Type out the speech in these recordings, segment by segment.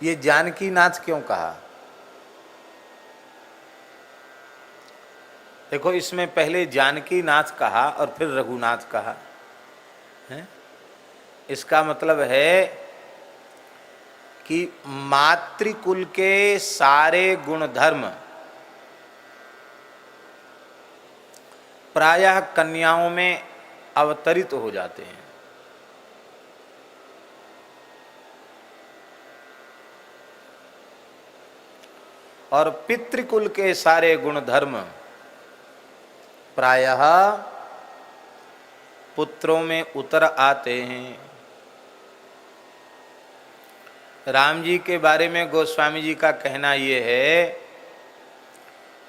ये जानकी नाथ क्यों कहा? देखो, इसमें पहले जानकी नाथ कहा और फिर रघुनाथ कहा है। इसका मतलब है कि मातृकुल के सारे गुण धर्म प्रायः कन्याओं में अवतरित हो जाते हैं। और पितृकुल के सारे गुण धर्म प्रायः पुत्रों में उतर आते हैं। राम जी के बारे में गोस्वामी जी का कहना ये है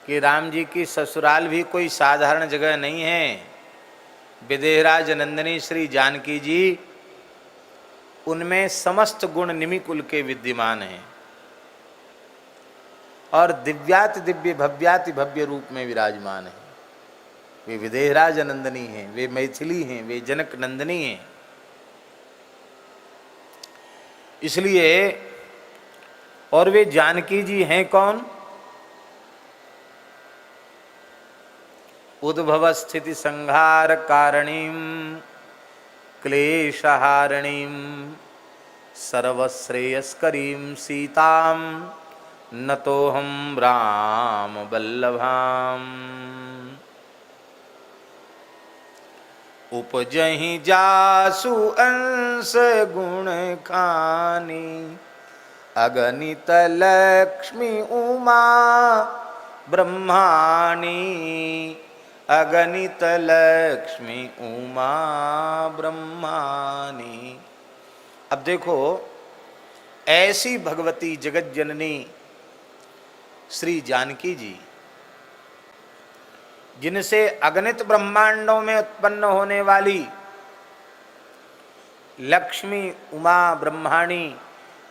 कि राम जी की ससुराल भी कोई साधारण जगह नहीं है। विदेहराज नंदिनी श्री जानकी जी, उनमें समस्त गुण निमिकुल के विद्यमान हैं और दिव्याति दिव्य भव्याति भव्य रूप में विराजमान हैं। वे विदेहराज नंदिनी हैं, वे मैथिली हैं, वे जनक नंदिनी हैं। इसलिए, और वे जानकी जी हैं कौन? उद्भव स्थिति संहार कारणीम क्लेशहारणीम सर्वश्रेयस्करीम सीताम नतोहम राम वल्लभाम। उपजहि जासु अंश गुण खानी अगणित लक्ष्मी उमा ब्रह्माणी। अगणित लक्ष्मी उमा ब्रह्माणी। अब देखो, ऐसी भगवती जगत जननी श्री जानकी जी, जिनसे अगणित ब्रह्मांडों में उत्पन्न होने वाली लक्ष्मी उमा ब्रह्माणी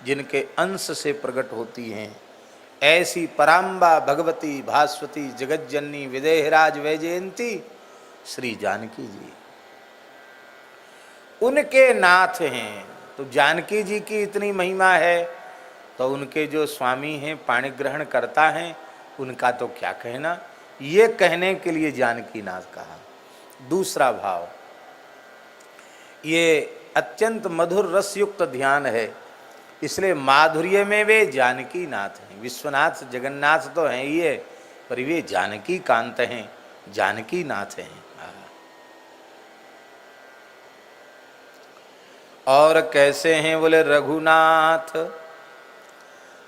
जिनके अंश से प्रकट होती हैं, ऐसी पराम्बा भगवती भास्वती जगत जननी विदेहराज वैजयंती श्री जानकी जी उनके नाथ हैं। तो जानकी जी की इतनी महिमा है तो उनके जो स्वामी हैं, पाणि ग्रहण करता हैं, उनका तो क्या कहना। ये कहने के लिए जानकी नाथ कहा। दूसरा भाव, ये अत्यंत मधुर रसयुक्त ध्यान है, इसलिए माधुर्य में वे जानकी नाथ हैं। विश्वनाथ जगन्नाथ तो हैं ही है, पर वे जानकी कांत हैं, जानकी नाथ हैं। और कैसे हैं? बोले रघुनाथ,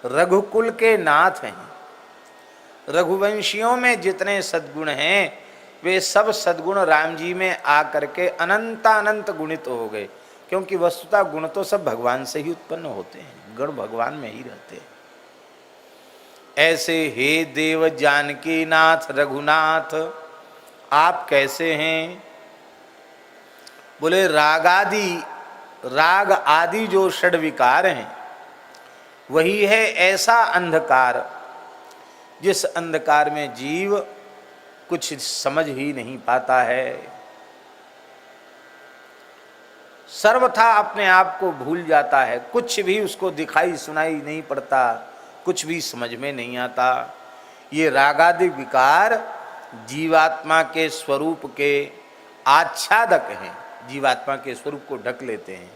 रघुकुल के नाथ हैं। रघुवंशियों में जितने सद्गुण हैं, वे सब सद्गुण राम जी में आकर के अनंतानंत गुणित हो गए, क्योंकि वस्तुतः गुण तो सब भगवान से ही उत्पन्न होते हैं, गुण भगवान में ही रहते हैं। ऐसे हे देव जानकी नाथ रघुनाथ, आप कैसे हैं? बोले राग आदि जो षड विकार हैं, वही है ऐसा अंधकार जिस अंधकार में जीव कुछ समझ ही नहीं पाता है, सर्वथा अपने आप को भूल जाता है, कुछ भी उसको दिखाई सुनाई नहीं पड़ता, कुछ भी समझ में नहीं आता। ये रागादि विकार जीवात्मा के स्वरूप के आच्छादक हैं, जीवात्मा के स्वरूप को ढक लेते हैं,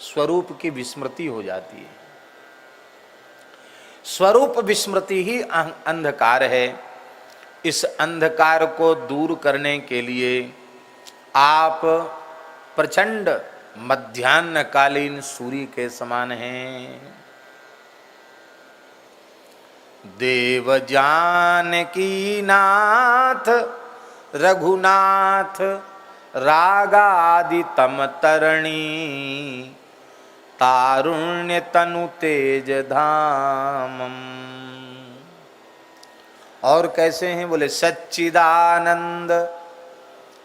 स्वरूप की विस्मृति हो जाती है। स्वरूप विस्मृति ही अंधकार है। इस अंधकार को दूर करने के लिए आप प्रचंड मध्याह्नकालीन सूर्य के समान हैं। देव जानकी नाथ रघुनाथ रागादि तम तरणी तारुण्य तनु तेज धामम। और कैसे हैं? बोले सच्चिदानंद,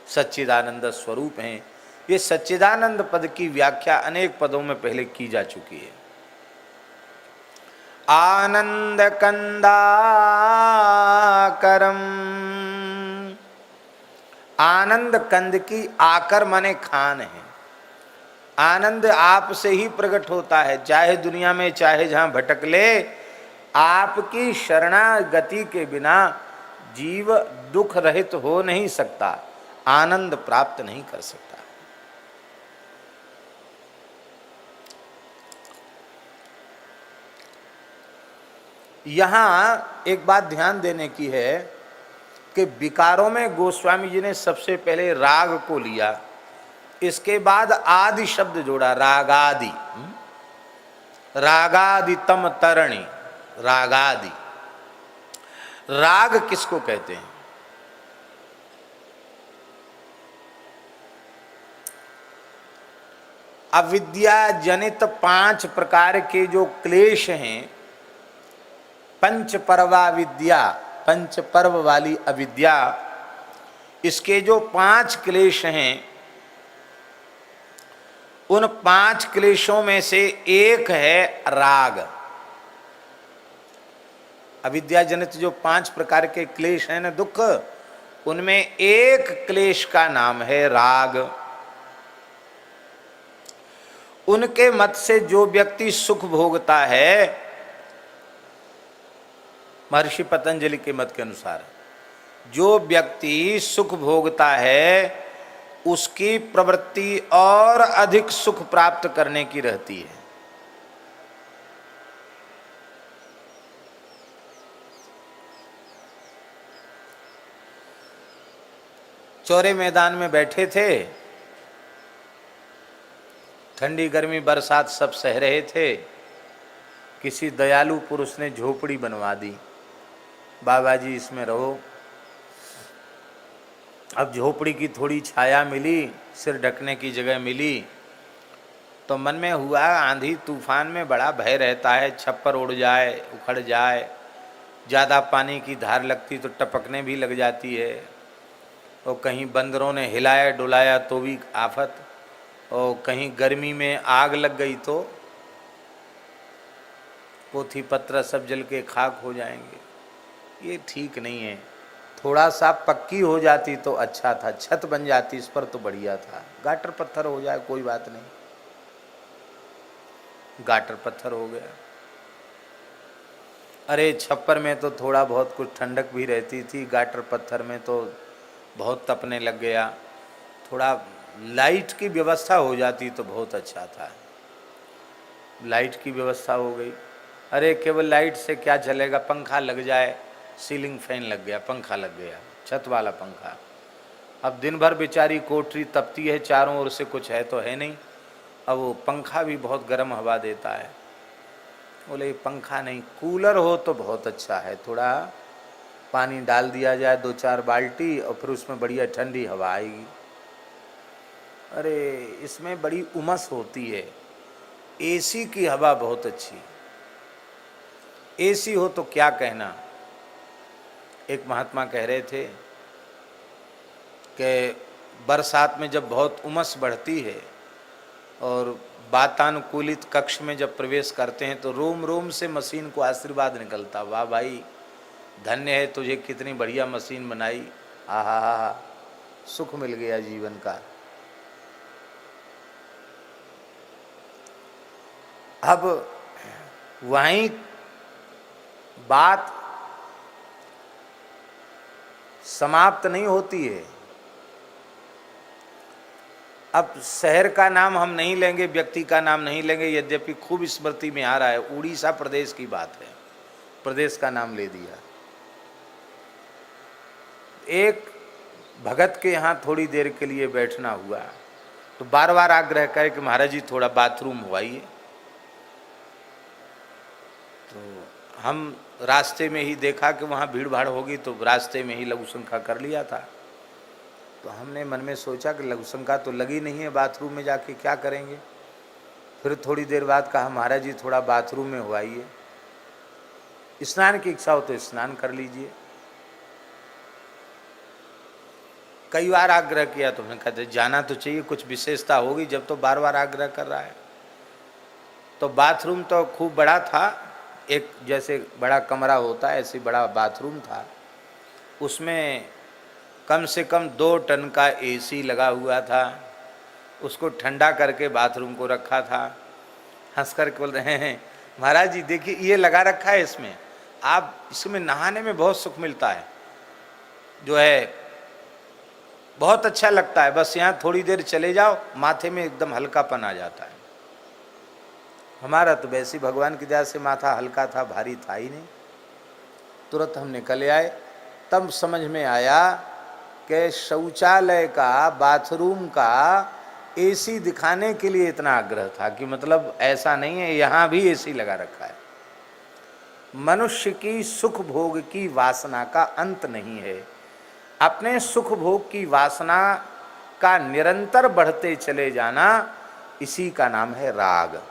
सच्चिदानंद स्वरूप हैं। ये सच्चिदानंद पद की व्याख्या अनेक पदों में पहले की जा चुकी है। आनंद कंदाकरम, आनंद कंद की आकर माने खान है, आनंद आप से ही प्रकट होता है, चाहे दुनिया में चाहे जहां भटक ले, आपकी शरणागति के बिना जीव दुख रहित हो नहीं सकता, आनंद प्राप्त नहीं कर सकता। यहां एक बात ध्यान देने की है कि विकारों में गोस्वामी जी ने सबसे पहले राग को लिया, इसके बाद आदि शब्द जोड़ा, रागादि, रागादितम तरणी, रागादि। राग किसको कहते हैं? अविद्या जनित 5 प्रकार के जो क्लेश हैं, पंच पर्वा विद्या, पंच पर्व वाली अविद्या, इसके जो 5 क्लेश हैं, उन 5 क्लेशों में से एक है राग। अविद्या जनित जो 5 प्रकार के क्लेश हैं ना, दुख, उनमें एक क्लेश का नाम है राग। उनके मत से जो व्यक्ति सुख भोगता है, महर्षि पतंजलि के मत के अनुसार, जो व्यक्ति सुख भोगता है उसकी प्रवृत्ति और अधिक सुख प्राप्त करने की रहती है। चौरे मैदान में बैठे थे, ठंडी गर्मी बरसात सब सह रहे थे, किसी दयालु पुरुष ने झोपड़ी बनवा दी, बाबा जी इसमें रहो। अब झोपड़ी की थोड़ी छाया मिली, सिर ढकने की जगह मिली, तो मन में हुआ आंधी तूफान में बड़ा भय रहता है, छप्पर उड़ जाए, उखड़ जाए, ज़्यादा पानी की धार लगती तो टपकने भी लग जाती है, और कहीं बंदरों ने हिलाया डुलाया तो भी आफत, और कहीं गर्मी में आग लग गई तो पोथी पत्र सब जल के खाक हो जाएंगे। ये ठीक नहीं है। थोड़ा सा पक्की हो जाती तो अच्छा था, छत बन जाती इस पर तो बढ़िया था। गाटर पत्थर हो जाए कोई बात नहीं, गाटर पत्थर हो गया। अरे छप्पर में तो थोड़ा बहुत कुछ ठंडक भी रहती थी, गाटर पत्थर में तो बहुत तपने लग गया। थोड़ा लाइट की व्यवस्था हो जाती तो बहुत अच्छा था। लाइट की व्यवस्था हो गई, अरे केवल लाइट से क्या चलेगा, पंखा लग जाए, सीलिंग फैन लग गया, पंखा लग गया, छत वाला पंखा। अब दिन भर बेचारी कोठरी तपती है, चारों ओर से कुछ है तो है नहीं, अब वो पंखा भी बहुत गर्म हवा देता है। बोले पंखा नहीं, कूलर हो तो बहुत अच्छा है, थोड़ा पानी डाल दिया जाए 2-4 बाल्टी और फिर उसमें बढ़िया ठंडी हवा आएगी। अरे इसमें बड़ी उमस होती है, एसी की हवा बहुत अच्छी, एसी हो तो क्या कहना। एक महात्मा कह रहे थे कि बरसात में जब बहुत उमस बढ़ती है और वातानुकूलित कक्ष में जब प्रवेश करते हैं तो रोम रोम से मशीन को आशीर्वाद निकलता, वाह भाई धन्य है तुझे, कितनी बढ़िया मशीन बनाई, आहा हा, सुख मिल गया जीवन का। अब वहीं बात समाप्त नहीं होती है। अब शहर का नाम हम नहीं लेंगे, व्यक्ति का नाम नहीं लेंगे, यद्यपि खूब स्मृति में आ रहा है, उड़ीसा प्रदेश की बात है, प्रदेश का नाम ले दिया। एक भगत के यहाँ थोड़ी देर के लिए बैठना हुआ तो बार बार आग्रह करे कि महाराज जी थोड़ा बाथरूम हुआइए। तो हम रास्ते में ही देखा कि वहाँ भीड़ भाड़ होगी तो रास्ते में ही लघु शंका कर लिया था। तो हमने मन में सोचा कि लघु शंका तो लगी नहीं है, बाथरूम में जाके क्या करेंगे। फिर थोड़ी देर बाद कहा महाराज जी थोड़ा बाथरूम में हुआइए, स्नान की इच्छा हो तो स्नान कर लीजिए। कई बार आग्रह किया तो मैं कहते जाना तो चाहिए, कुछ विशेषता होगी जब तो बार बार आग्रह कर रहा है। तो बाथरूम तो खूब बड़ा था, एक जैसे बड़ा कमरा होता है ऐसे बड़ा बाथरूम था, उसमें कम से कम 2 टन का एसी लगा हुआ था, उसको ठंडा करके बाथरूम को रखा था। हंस कर बोल रहे हैं महाराज जी देखिए ये लगा रखा है इसमें, आप इसमें नहाने में बहुत सुख मिलता है, जो है बहुत अच्छा लगता है, बस यहाँ थोड़ी देर चले जाओ माथे में एकदम हल्कापन आ जाता है। हमारा तो वैसे भगवान की दया से माथा हल्का था, भारी था ही नहीं। तुरंत हम निकल आए। तब समझ में आया कि शौचालय का, बाथरूम का एसी दिखाने के लिए इतना आग्रह था कि मतलब ऐसा नहीं है, यहाँ भी एसी लगा रखा है। मनुष्य की सुख भोग की वासना का अंत नहीं है। अपने सुख भोग की वासना का निरंतर बढ़ते चले जाना, इसी का नाम है राग।